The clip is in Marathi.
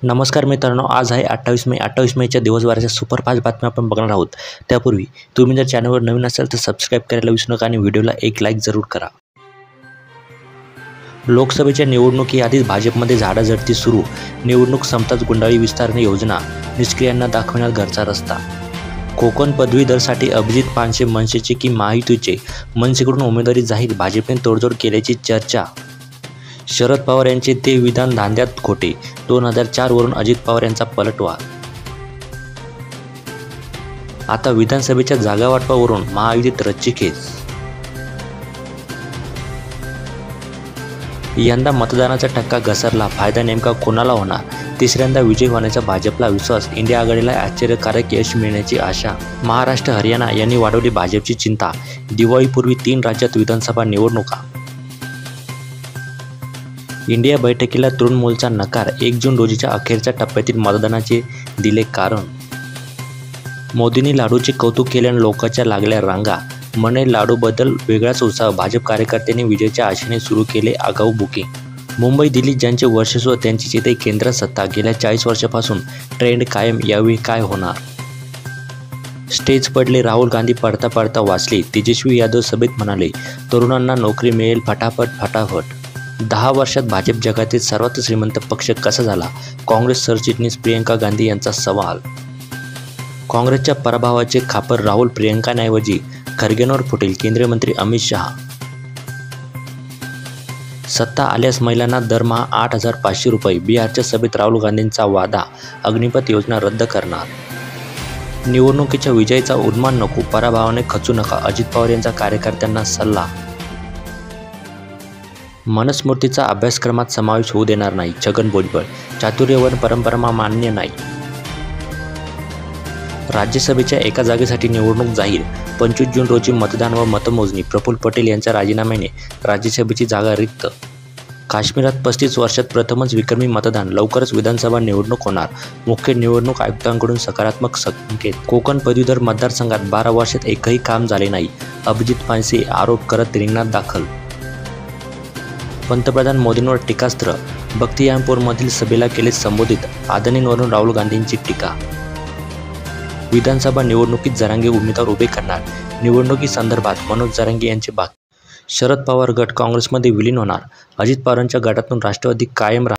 नमस्कार मित्रांनो, आज आहे 28 मे. 28 मेच्या दिवसभराच्या सुपरफास्ट बातम्या आपण बघणार आहोत. त्यापूर्वी तुम्ही जर चॅनलवर नवीन असाल तर सबस्क्राईब करायला विसरू नका आणि व्हिडिओला एक लाईक जरूर करा. लोकसभेच्या निवडणुकीआधीच भाजपमध्ये झाडाझडती सुरू. निवडणूक संपताच गुंडाळी विस्तारणे योजना, निष्क्रियांना दाखवण्यात घरचा रस्ता. कोकण पदवीधरसाठी अभिजित पानसे मनसेचे की महायुतीचे? मनसेकडून उमेदवारी जाहीर, भाजपने तोडजोड केल्याची चर्चा. शरद पवार यांचे ते विधान धांद्यात खोटे, 2004 वरून अजित पवार यांचा पलटवार. आता विधानसभेच्या जागावाटपावरून महायुतीत रच्चीखेच. यंदा मतदानाचा टक्का घसरला, फायदा नेमका कोणाला होणार? तिसऱ्यांदा विजय होण्याचा भाजपला विश्वास, इंडिया आघाडीला आश्चर्यकारक यश मिळण्याची आशा. महाराष्ट्र हरियाणा यांनी वाढवली भाजपची चिंता, दिवाळीपूर्वी 3 राज्यात विधानसभा निवडणुका. इंडिया बैठकीला तृणमूलचा नकार, 1 जून रोजीच्या अखेरच्या टप्प्यातील मतदानाचे दिले कारण. मोदींनी लाडूचे कौतुक केल्याने लोकांच्या लागल्या रांगा, म्हणे लाडूबद्दल वेगळाच उत्साह. भाजप कार्यकर्त्यांनी विजयाच्या आशेने सुरू केले आगाऊ बुकिंग. मुंबई दिल्लीत ज्यांचे वर्चस्व त्यांचीच इथे केंद्रात सत्ता, गेल्या 40 वर्षापासून ट्रेंड कायम. यावेळी काय होणार? स्टेज पडले, राहुल गांधी पडता पडता वाचले. तेजस्वी यादव सभेत म्हणाले, तरुणांना नोकरी मिळेल फटाफट फटाफट. 10 वर्षात भाजप जगातील सर्वात श्रीमंत पक्ष कसा झाला? काँग्रेस सरचिटणीस प्रियंका गांधी यांचा सवाल. काँग्रेसच्या पराभवाचे खापर राहुल प्रियंकांऐवजी खरगेंवर फुटेल, केंद्रीय मंत्री अमित शहा. सत्ता आल्यास महिलांना दरमहा 8,500 रुपये. बिहारच्या सभेत राहुल गांधींचा वादा, अग्निपथ योजना रद्द करणार. निवडणुकीच्या विजयाचा उन्मान नको, पराभवाने खचू नका, अजित पवार यांचा कार्यकर्त्यांना सल्ला. मनुस्मृतीचा अभ्यासक्रमात समावेश होऊ देणार नाही, छगन भुजबळ. चातुर्यवर्ण परंपरा मान्य नाही. राज्यसभेच्या एका जागेसाठी निवडणूक जाहीर, 25 जून रोजी मतदान व मतमोजणी. प्रफुल्ल पटेल यांच्या राजीनाम्याने राज्यसभेची जागा रिक्त. काश्मीरात 35 वर्षात प्रथमच विक्रमी मतदान, लवकरच विधानसभा निवडणूक होणार, मुख्य निवडणूक आयुक्तांकडून सकारात्मक संकेत. कोकण पदवीधर मतदारसंघात 12 वर्षात एकही काम झाले नाही, अभिजित पानसे आरोप करत रिंगणात दाखल. पंतप्रधान मोदींवर टीकास्त्र, बख्तियारपूरमधील सभेला केले संबोधित. अदानींवरून राहुल गांधींची टीका. विधानसभा निवडणुकीत जरांगे उमेदवार उभे करणार, निवडणुकीसंदर्भात मनोज जरांगे यांचे शरद पवार गट काँग्रेसमध्ये विलीन होणार, अजित पवारांच्या गटातून राष्ट्रवादी कायम